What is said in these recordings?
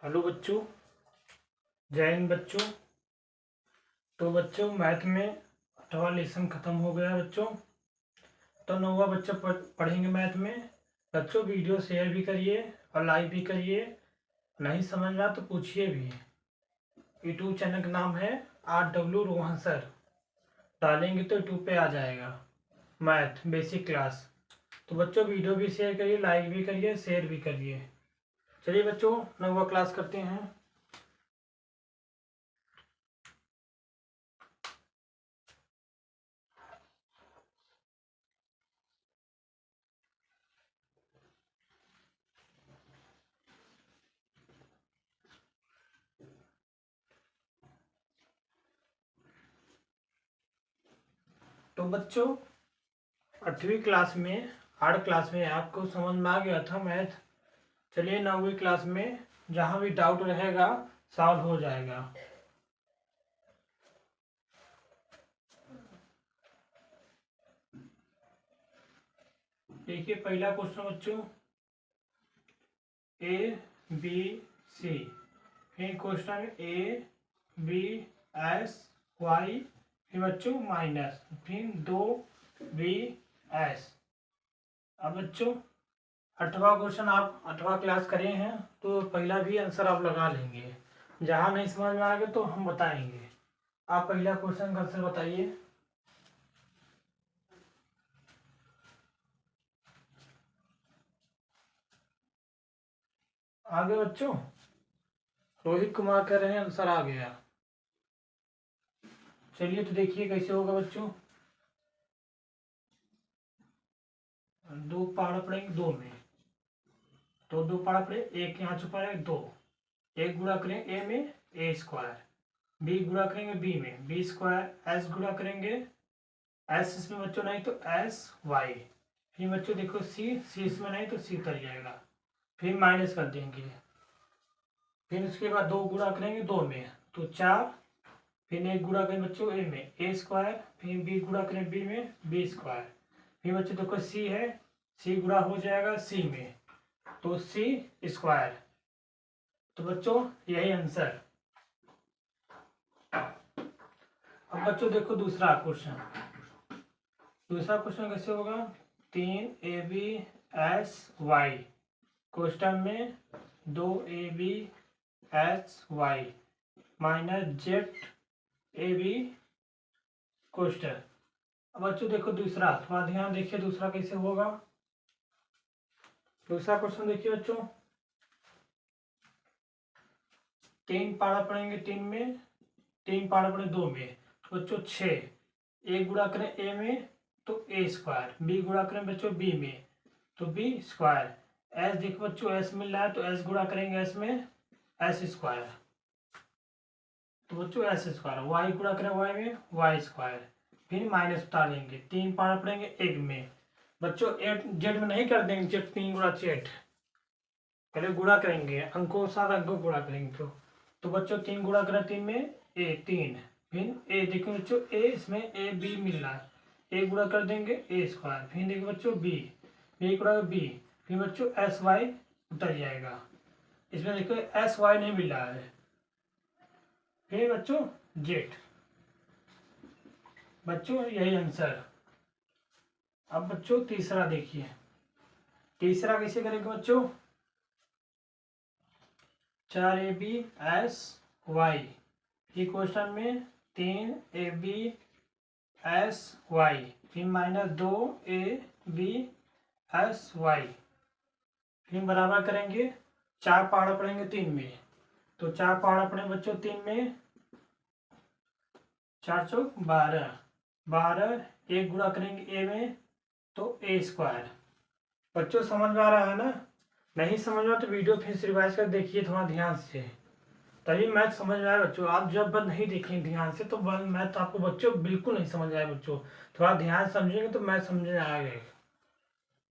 Hello बच्चों, जय हिंद बच्चों। तो बच्चों मैथ में 8वां लेसन ख़त्म हो गया बच्चों। तो 9वां बच्चा पढ़ेंगे मैथ में। बच्चों वीडियो शेयर भी करिए और लाइक भी करिए। नहीं समझ रहा तो पूछिए भी। यूट्यूब चैनल का नाम है RW रोहन सर। डालेंगे तो यूट्यूब पे आ जाएगा मैथ बेसिक क्लास। तो बच्चों वीडियो भी शेयर करिए, लाइक भी करिए, शेयर भी करिए। चलिए बच्चों 9वां क्लास करते हैं। तो बच्चों 8वीं क्लास में, 8 क्लास में आपको समझ में आ गया था मैथ। चलिए 9वीं क्लास में जहाँ भी डाउट रहेगा सॉल्व हो जाएगा। देखिए पहला क्वेश्चन बच्चों, ABC। फिर क्वेश्चन ABSY, फिर बच्चों माइनस, फिर 2BS। अब बच्चों 8वां क्वेश्चन आप 8वां क्लास करे हैं तो पहला भी आंसर आप लगा लेंगे। जहाँ नहीं समझ में आएगा तो हम बताएंगे। आप पहला क्वेश्चन का आंसर बताइए। आगे बच्चों रोहित कुमार कह रहे हैं आंसर आ गया। चलिए तो देखिए कैसे होगा बच्चों। दो पहाड़ पड़ेंगे दो में, तो दो पहाड़ पड़े, एक यहाँ छुपा है दो। एक गुणा करेंगे ए में ए स्क्वायर, बी गुणा करेंगे बी में बी स्क्वायर, एस गुणा करेंगे एस, इसमें बच्चों नहीं तो एस वाई। फिर बच्चों देखो सी, सी इसमें नहीं तो सी उतर जाएगा, फिर माइनस कर देंगे। फिर उसके बाद दो गुणा करेंगे दो में तो चार, फिर एक गुणा करें बच्चों ए में ए स्क्वायर, फिर बी गुणा करें बी में बी स्क्वायर। फिर बच्चों देखो सी है, सी गुणा हो जाएगा सी में तो सी स्क्वायर। तो बच्चों यही आंसर। अब बच्चों देखो दूसरा क्वेश्चन। दूसरा क्वेश्चन कैसे होगा, 3ABSY। क्वेश्चन में 2ABSY माइनस ZAB क्वेश्चन। अब बच्चों देखो दूसरा, थोड़ा ध्यान देखिए दूसरा कैसे होगा। दूसरा क्वेश्चन देखिए बच्चों, 3 पारा पड़ेंगे 3 में, 3 पारा पड़े 2 में, तो बच्चों 6। ए गुणा करें ए में तो ए स्क्वायर, बी गुणा करें बच्चों बी में तो बी स्क्वायर, एस देखो बच्चों एस मिल रहा है तो एस गुणा करेंगे एस में एस स्क्वायर, तो बच्चों एस स्क्वायर। वाई गुणा करें वाई में वाई स्क्वायर, फिर माइनस उतारेंगे, 3 पारा पड़ेंगे 1 में बच्चों, 8 जेड में नहीं कर देंगे, जेड 3 गुणा 8, पहले गुणा करेंगे अंकों साथ अंकों गुणा करेंगे। तो बच्चों 3 गुणा करें 3 में ए 3, फिर ए देखो बच्चों ए, इसमें ए बी मिल रहा है, ए गुणा कर देंगे ए स्क्वायर, फिर देखो बच्चों बी, बी गुणा बी, फिर बच्चों एस वाई उतर जाएगा। इसमें देखो एस वाई नहीं मिल रहा है, फिर बच्चों जेड। बच्चों यही आंसर। अब बच्चों तीसरा देखिए, तीसरा कैसे करेंगे बच्चों, 4ABSY। ये क्वेश्चन में 3ABSY फिर माइनस 2ABSY, फिर बराबर करेंगे, 4 पहाड़ा पड़ेंगे 3 में, तो 4 पहाड़ा पड़े बच्चों 3 में, 4 चौक 12, 12 एक गुणा करेंगे ए में तो ए स्क्वायर। बच्चों समझ में आ रहा है ना। नहीं समझ में तो वीडियो फिर से रिवाइज कर देखिए थोड़ा ध्यान से, तभी मैथ समझ में आए बच्चों। आप जब नहीं देखेंगे ध्यान से तो मैथ आपको बच्चों बिल्कुल नहीं समझ आए बच्चों। थोड़ा ध्यान समझेंगे तो मैथ समझ में आएगा।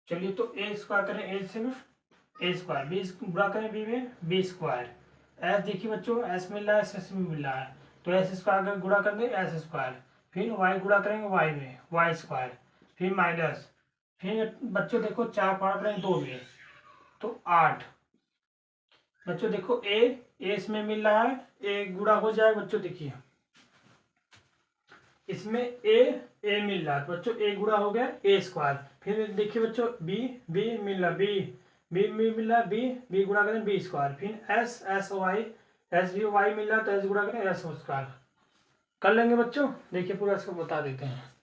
चलिए तो ए स्क्वायर करें ए से में ए स्क्वायर, बी गुणा करें बी में बी स्क्वायर, एस देखिए बच्चों एस मिल रहा है एस में मिल रहा है तो एस स्क्वायर का गुणा कर देंगे एस स्क्वायर, फिर वाई गुणा करेंगे वाई में वाई स्क्वायर, फिर माइनस, फिर बच्चों देखो 4 पावर करेंगे 2 में तो 8, बच्चों देखो ए इसमें मिल रहा है, ए गुणा हो जाएगा बच्चों, देखिए इसमें ए मिल रहा है तो बच्चों ए गुणा हो गया ए स्क्वायर। फिर देखिए बच्चों बी मिल रहा, बी मिल रहा, बी गुणा करें बी स्क्वायर। फिर एस वाई भी वाई मिल रहा तो एस गुणा करें एस स्क्वायर। कर लेंगे बच्चों, देखिए पूरा इसको बता देते हैं।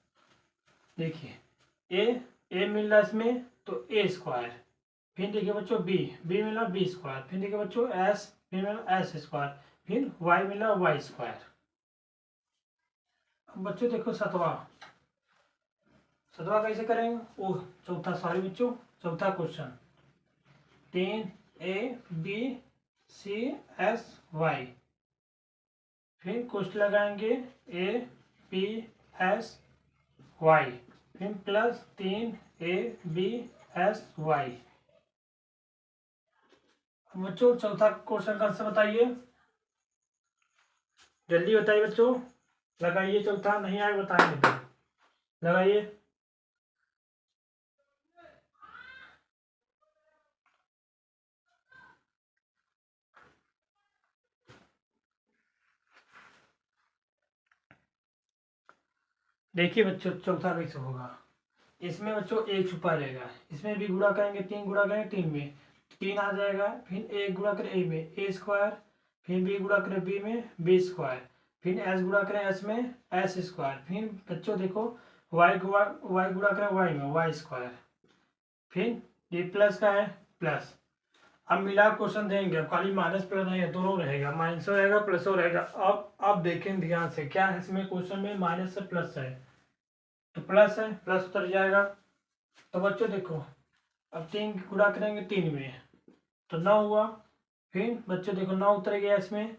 देखिए ए मिल रहा इसमें तो ए स्क्वायर। फिर देखिए बच्चों बी मिला बी स्क्वायर। फिर देखिए बच्चों एस, फिर मिला एस स्क्वायर। फिर वाई मिला वाई स्क्वायर। अब बच्चों देखो सतवा कैसे करेंगे, ओ चौथा, सॉरी बच्चों, चौथा question 3 A B C S Y। फिर क्वेश्चन लगाएंगे APSY, फिर प्लस 3ABSY। बच्चों चौथा क्वेश्चन का आंसर बताइए, जल्दी बताइए बच्चों, लगाइए। चौथा नहीं आए बताएंगे तो लगाइए। देखिए बच्चों चौथा कैसे होगा, इसमें बच्चों एक छुपा रहेगा, इसमें भी गुणा करेंगे 3 गुणा करेंगे 3 में 3 आ जाएगा। फिर एक गुणा करें ए में ए स्क्वायर। फिर बी गुणा करें बी में बी स्क्वायर। फिर एस गुणा करें एस में एस स्क्वायर। फिर बच्चों देखो वाई गुणा करें वाई में वाई स्क्वायर। फिर ये प्लस का है प्लस। अब मिला क्वेश्चन देंगे, अब खाली माइनस प्लस नहीं है, दोनों रहेगा, माइनस रहेगा प्लस रहेगा। अब देखें ध्यान से, क्या है इसमें क्वेश्चन में माइनस से प्लस है तो प्लस है, प्लस उतर जाएगा। तो बच्चों देखो अब 3 गुणा करेंगे 3 में तो 9 हुआ। फिर बच्चों देखो 9 उतर गया इसमें।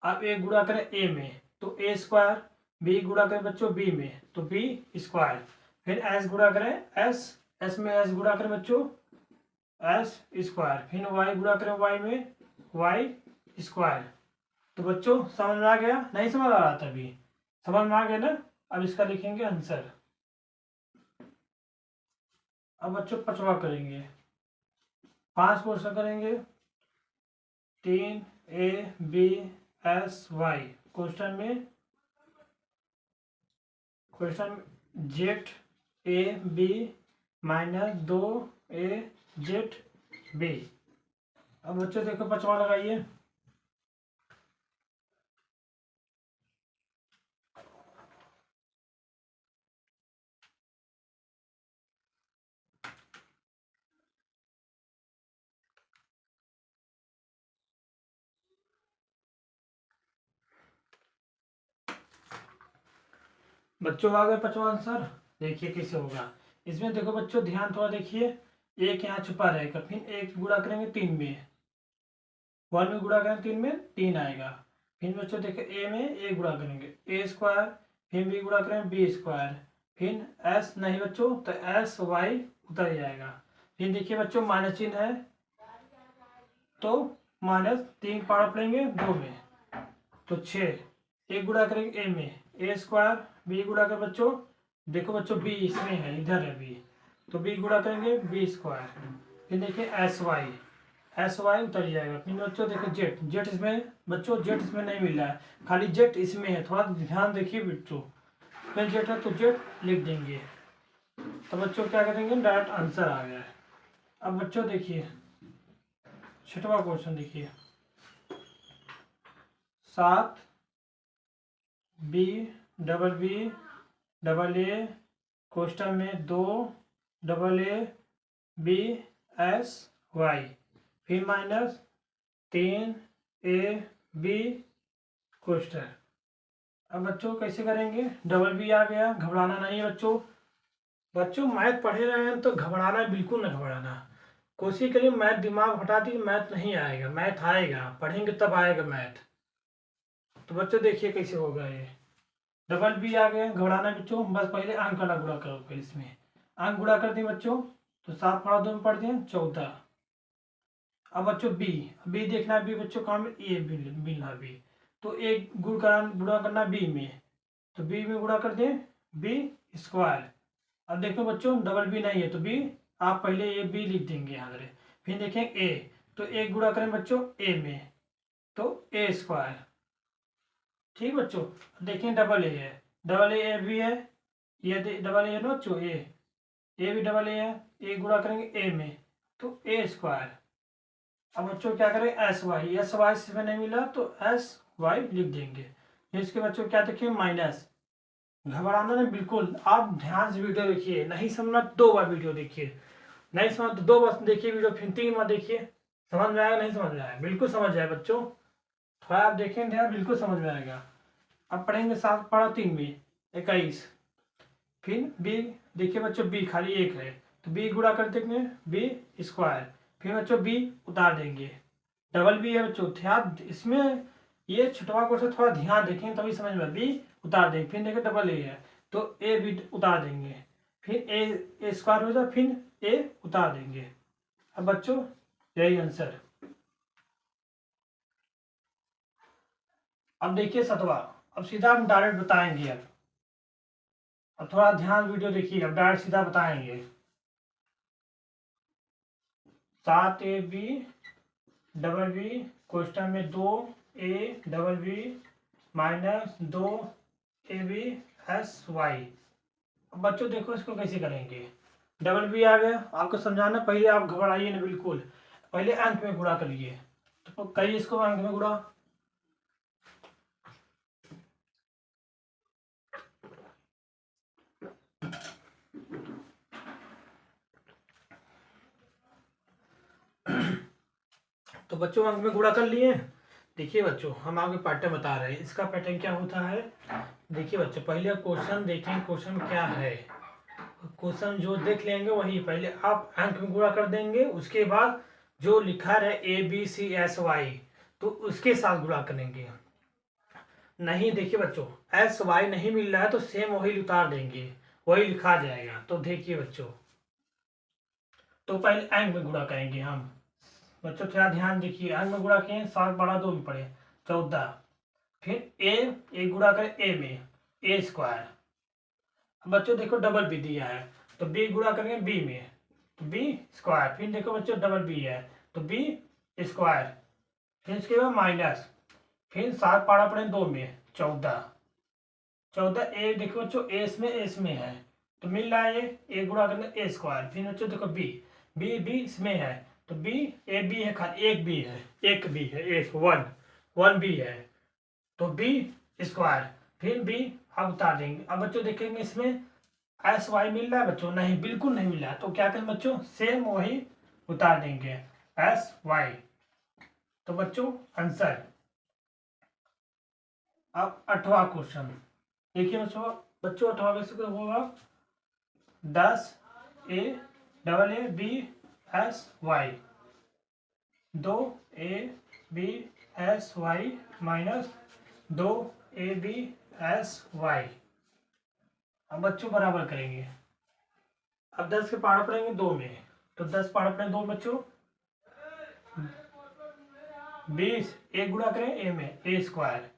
अब एक गुणा करें ए में तो ए स्क्वायर। बी गुणा करें बच्चों बी में तो बी स्क्वायर। फिर एस गुणा करें एस में एस गुणा करें बच्चों एस स्क्वायर। फिर वाई गुणा करें वाई में वाई स्क्वायर। तो बच्चों समझ में आ गया, नहीं समझ आ रहा था अभी, समझ में आ गया ना। अब इसका लिखेंगे आंसर। अब बच्चों पांचवा करेंगे, 5 क्वेश्चन करेंगे 3ABSY। Question ZAB minus 2AZB। अब बच्चों देखो पांचवा लगाइए। बच्चों आ गए पांचवा आंसर, देखिए कैसे होगा। इसमें देखो बच्चों ध्यान थोड़ा देखिए, एक यहाँ छुपा रहेगा। फिर एक गुणा करेंगे 3 में, 1 में गुणा करेंगे 3 में 3 आएगा। फिर बच्चों देखो ए में ए गुणा करेंगे ए स्क्वायर। फिर बी गुणा करेंगे बी स्क्वायर। फिर एस नहीं बच्चों तो एस वाई उतर जाएगा। फिर देखिए बच्चों माइनस चिन्ह है तो माइनस 3 पावर पड़ेंगे 2 में तो 6। एक गुणा करेंगे ए में ए स्क्वायर। बी गुणा कर बच्चों, देखो बच्चों बी इसमें है, इधर है बी तो बी गुणा करेंगे बी स्क्वायर। फिर देखिए एस वाई उतर जाएगा। फिर बच्चों देखो जेट इसमें बच्चों जेट इसमें नहीं मिल रहा है, खाली जेट इसमें है, थोड़ा ध्यान देखिए बच्चों। फिर जेट है तो जेट लिख देंगे। तो बच्चों क्या करेंगे, डायरेक्ट आंसर आ गया है। अब बच्चों देखिए छठवां क्वेश्चन देखिए 7BBA क्वेश्चन में 2AABSY। फिर माइनस 3AB क्वेश्चन। अब बच्चों कैसे करेंगे, डबल बी आ गया, घबराना नहीं है बच्चों। बच्चों मैथ पढ़े रहे हैं तो घबराना बिल्कुल न घबराना, कोशिश करिए मैथ दिमाग हटा दी, मैथ नहीं आएगा, मैथ आएगा, पढ़ेंगे तब आएगा मैथ। तो बच्चों देखिए कैसे होगा ये, डबल बी आ गया, घबराना बच्चों, बस पहले अंक वाला गुणा करो। पहले इसमें अंक गुणा कर दिए बच्चों तो 7 पढ़ा 2 में पढ़ दिए 14। अब बच्चों बी देखना, बी बच्चों काम ए मिलना बी तो एक गुणा करना बी में तो बी में गुणा कर दें बी स्क्वायर। अब देखो बच्चों डबल बी नहीं है तो बी आप पहले ए बी लिख देंगे यहाँ पर। फिर देखें ए तो एक गुणा करें बच्चों ए में तो ए स्क्वायर। ठीक बच्चों, देखिए डबल ए है, डबल ए भी है, ये डबल ए है ना बच्चों, ए भी डबल ए है, ए गुणा करेंगे ए में तो ए स्क्वायर। अब बच्चों क्या करें, एस वाई इसमें नहीं मिला तो एस वाई लिख देंगे। इसके बच्चों क्या देखिए माइनस, घबराना नहीं बिल्कुल, आप ध्यान से वीडियो देखिए, नहीं समझना 2 बार वीडियो देखिए, नहीं समझ तो 2 बार देखिए वीडियो, फिर 3 बार देखिए, समझ में आएगा, नहीं समझ में आएगा बिल्कुल समझ जाए बच्चों, थोड़ा आप देखें ध्यान, बिल्कुल समझ में आएगा। अब पढ़ेंगे 7 पढ़ा 3 में 21, फिर बी देखिए बच्चों बी खाली एक है तो बी गुणा कर देंगे बी स्क्वायर, फिर बच्चों बी उतार देंगे, डबल बी है बच्चों, ध्यान इसमें ये छठवां क्वेश्चन थोड़ा ध्यान देखेंगे तभी समझ में, बी उतार देंगे, फिर देखिए डबल ए है तो ए भी उतार देंगे, फिर ए स्क्वायर हो जाए, फिर ए उतार देंगे। अब बच्चों यही आंसर। अब देखिए 7वां, अब सीधा हम डायरेक्ट बताएंगे। अब थोड़ा ध्यान वीडियो देखिए, अब डायरेक्ट सीधा बताएंगे। 7ab डबल बी क्वेश्चन में 2a double B minus 2ab S Y. बच्चों देखो इसको कैसे करेंगे, डबल बी आ गया, आपको समझाना, पहले आप घबराइए ना बिल्कुल, पहले अंक में गुणा करिए, तो करिए इसको अंक में गुणा। तो बच्चों अंक में गुणा कर लिए। देखिए बच्चों हम आपके पैटर्न बता रहे हैं, इसका पैटर्न क्या होता है। देखिए बच्चों पहले क्वेश्चन देखें, क्वेश्चन क्या है, क्वेश्चन जो देख लेंगे वही पहले आप अंक में गुणा कर देंगे, उसके बाद जो लिखा है A B C S Y तो उसके साथ गुणा करेंगे। नहीं देखिए बच्चों एस वाई नहीं मिल रहा है तो सेम वही उतार देंगे, वही लिखा जाएगा। तो देखिए बच्चों, तो पहले अंक में गुणा करेंगे हम, बच्चों थोड़ा ध्यान देखिए, अंक में गुणा किए 7 बड़ा 2 में पड़े 14, फिर ए गुणा करें ए में ए स्क्वायर। बच्चों देखो डबल बी दिया है तो बी गुणा करेंगे बी में तो बी स्क्वायर, फिर देखो बच्चों डबल बी है तो बी स्क्वायर, फिर इसके बाद माइनस, फिर 7 पारा पड़े 2 में 14 ए देखो बच्चों एस में है तो मिल रहा है ए गुणा करने ए स्क्वायर, फिर बच्चों देखो बी बी इसमें है तो बी ए बी है, खाली एक बी है, एक वन बी है तो बी स्क्वायर, फिर बी अब उतार देंगे। अब बच्चों देखेंगे इसमें एस वाई मिल रहा है बच्चों, नहीं बिल्कुल नहीं मिल रहा, तो क्या करें बच्चों सेम वही उतार देंगे एस वाई। तो बच्चों आंसर। अब 8वां क्वेश्चन देखिए बच्चों, 8वां क्वेश्चन होगा 10a double A B S Y, 2ab S Y minus 2ab S Y. अब बच्चों बराबर करेंगे, अब 10 के पहाड़ पड़ेंगे 2 में तो 10 पहाड़ पड़े 2 बच्चों 20, ए गुणा करें ए में ए स्क्वायर,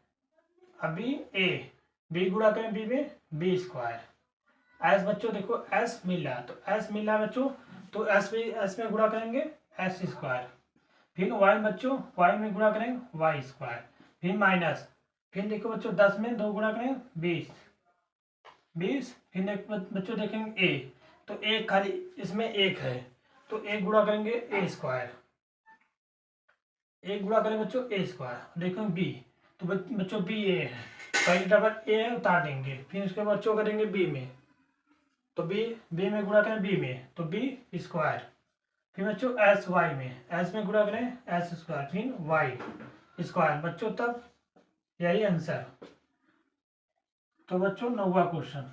अभी ए बी गुणा करें बी में बी स्क्वायर। एस बच्चों देखो एस मिल रहा तो एस मिल रहा बच्चों तो एस में गुणा करेंगे एस स्क्वायर, फिर वाई बच्चों वाई में गुणा करेंगे वाई स्क्वायर, फिर माइनस, फिर देखो बच्चों 10 में 2 गुणा करेंगे 20, फिर बच्चों देखेंगे ए तो एक खाली इसमें एक है तो एक गुणा करेंगे ए स्क्वायर, एक गुणा करें बच्चों ए स्क्वायर, देखो बी तो बच्चों बी ए है, पहले डबल ए उतार देंगे, फिर उसके बाद बच्चों करेंगे बी में तो बी में गुणा करें बी में तो बी स्क्वायर, फिर बच्चों एस वाई में एस में गुणा करें एस स्क्वायर, फिर वाई स्क्वायर बच्चों, तब यही आंसर। तो बच्चों 9वां क्वेश्चन,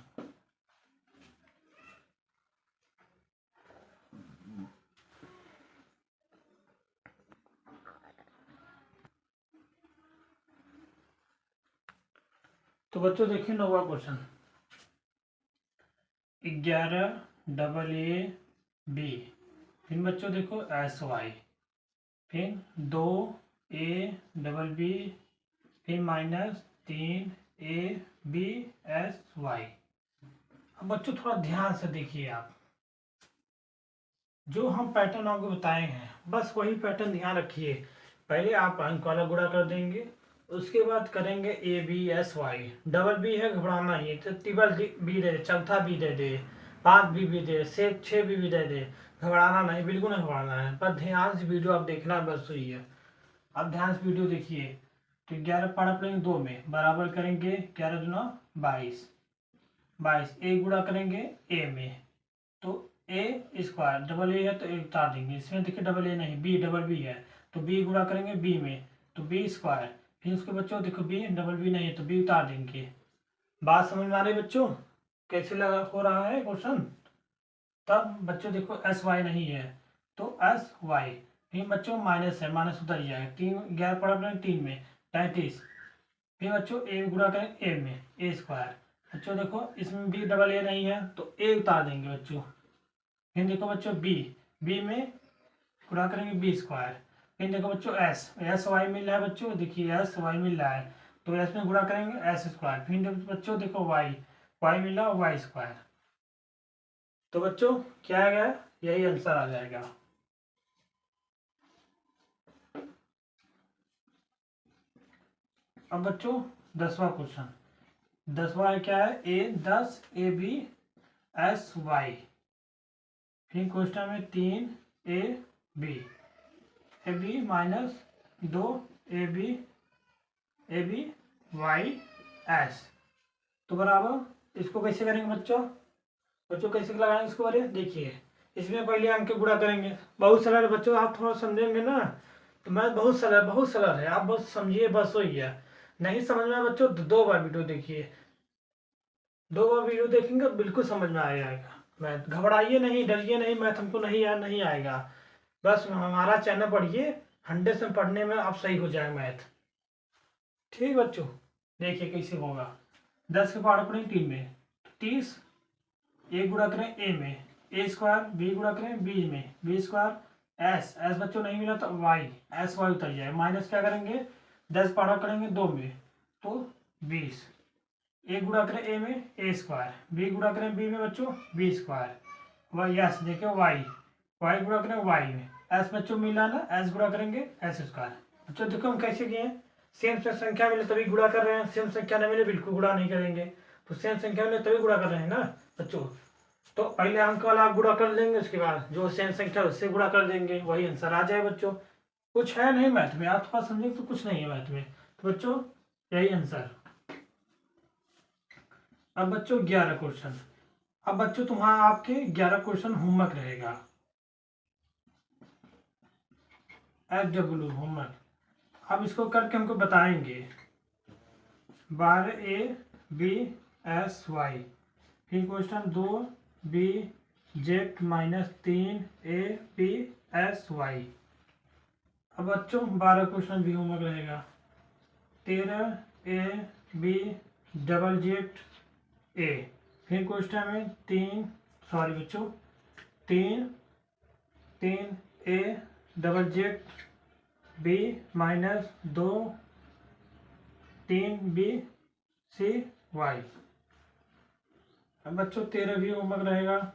तो बच्चों देखिए 9वां क्वेश्चन 11 डबल ए बी, फिर बच्चों देखो एस वाई, फिर 2a डबल बी, फिर माइनस 3ab एस वाई। अब बच्चों थोड़ा ध्यान से देखिए आप, जो हम पैटर्न आपको बताए हैं बस वही पैटर्न ध्यान रखिए। पहले आप अंक वाला गुणा कर देंगे, उसके बाद करेंगे A B S Y. Double B है, घबराना ही, तो ट्रिपल बी दे दे, चौथा बी दे दे, 5 बी दे, 6 बी दे दे, घबराना नहीं, बिल्कुल नहीं घबराना है। पर ध्यान से वीडियो आप देखना बस हुई है। अब ध्यान से वीडियो देखिए। तो 11 पाड़ा पड़ेंगे 2 में, बराबर करेंगे 11 दूना 22, 22 ए गुणा करेंगे ए में, तो ए स्क्वायर, डबल ए है तो एक उतार देंगे, इसमें देखिए डबल ए नहीं, बी डबल बी है, तो बी गुणा करेंगे बी में, तो बी स्क्वायर। फिर उसके बच्चों देखो बी डबल बी नहीं है तो बी उतार देंगे। बात समझ में आ रही बच्चों, कैसे लगा हो रहा है क्वेश्चन? तब बच्चों देखो एस वाई नहीं है तो एस वाई, फिर बच्चों माइनस है, माइनस उतर जाएगा, 11 पड़ा अपने 3 में 33। फिर बच्चों ए गुणा करें ए में, ए स्क्वायर। बच्चों देखो इसमें बी डबल ए नहीं है तो ए उतार देंगे बच्चों। फिर देखो बच्चों बी में गुणा करेंगे बी स्क्वायर। फिर देखो बच्चों एस वाई मिल रहा है बच्चों, देखिए एस वाई मिल रहा है तो एस में गुणा करेंगे एस स्क्वायर। फिर बच्चों देखो वाई मिल रहा है वाई स्क्वायर। तो बच्चों क्या आ गया, यही आंसर आ जाएगा। अब बच्चों 10वां क्वेश्चन, 10वां क्या है, A 10 A B S Y. फिर क्वेश्चन में 3 A B minus 2 A B Y S. तो बराबर इसको कैसे करेंगे बच्चों कैसे लगाएंगे इसको? अरे देखिए, इसमें पहले अंक गुणा करेंगे, बहुत सरल है बच्चों, आप थोड़ा समझेंगे ना तो मैं बहुत सरल है, आप बस समझिए, बस वही है। नहीं समझ में आया बच्चों तो 2 बार वीडियो देखिए, 2 बार वीडियो देखेंगे बिल्कुल समझ में आ जाएगा। मैथ घबराइए नहीं, डरिए नहीं, मैथ हमको नहीं आएगा, बस हमारा चैनल पढ़िए, 100 से पढ़ने में आप सही हो जाएगा मैथ। ठीक बच्चों, देखिए कैसे होगा। 10 के पावर पड़ेंगे 3 में, 30 ए गुणा करें ए में, ए स्क्वायर, बी गुणा करें बी में, बी स्क्वायर, एस बच्चों नहीं मिला तो वाई, एस वाई उतर जाए, माइनस क्या करेंगे 10 पाड़ा करेंगे 2 में तो 20, ए गुणा करें ए में ए स्क्वायर, बी गुणा करें बी में बच्चों बी स्क्वायर, वाई एस देखिए वाई गुणा करें वाई में, एस बच्चों मिला ना, एस गुणा करेंगे एस स्क्वायर। बच्चों देखो हम कैसे किए हैं, सेम संख्या मिले तभी गुणा कर रहे हैं, सेम संख्या नहीं मिले बिल्कुल गुणा नहीं करेंगे, तो सेम संख्या मिले तभी गुणा कर रहे हैं ना बच्चों। तो पहले अंक वाला आप गुणा कर लेंगे, उसके बाद जो सेम संख्या उससे गुणा कर देंगे, वही आंसर आ जाए बच्चों। कुछ है नहीं मैथ में, आप थोड़ा समझेंगे तो कुछ नहीं है मैथ में, तो बच्चों यही आंसर। अब बच्चों 11 क्वेश्चन, अब बच्चों तुम्हारा आपके 11 क्वेश्चन होमवर्क रहेगा, FW होमवर्क। अब इसको करके हमको बताएंगे 12 ए बी एस वाई, फिर question 2 B Z minus 3 A B S Y. अब बच्चों 12 क्वेश्चन भी होमवर्क रहेगा, 13 A B double Z A, फिर क्वेश्चन में 3 A double Z B minus 2 3 B C Y. अब बच्चों 13 भी होमवर्क रहेगा,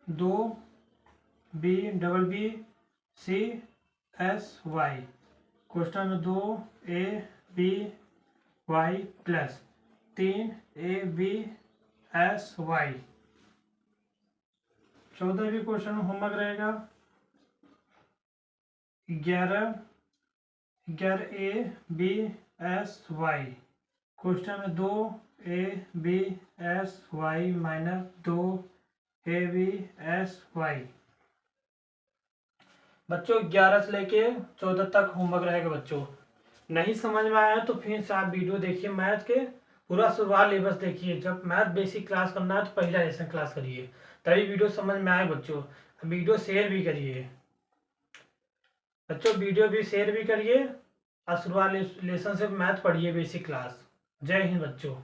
2 B double B C S Y, question में 2 A B Y plus 3 A B S Y. 14 भी question homework रहेगा, 11 A B S Y, question में 2 A B S Y minus 2 A B S Y. बच्चों 11 से लेके 14 तक homework रहेगा बच्चों। नहीं समझ में आया तो फिर से आप वीडियो देखिए, मैथ के पूरा शुरुआत लेवल देखिए, जब मैथ बेसिक क्लास करना है तो पहला लेसन क्लास करिए, तभी वीडियो समझ में आए बच्चों। वीडियो शेयर भी करिए बच्चों, वीडियो भी शेयर भी करिए और शुरुआत लेसन से मैथ पढ़िए बेसिक क्लास। जय हिंद बच्चों।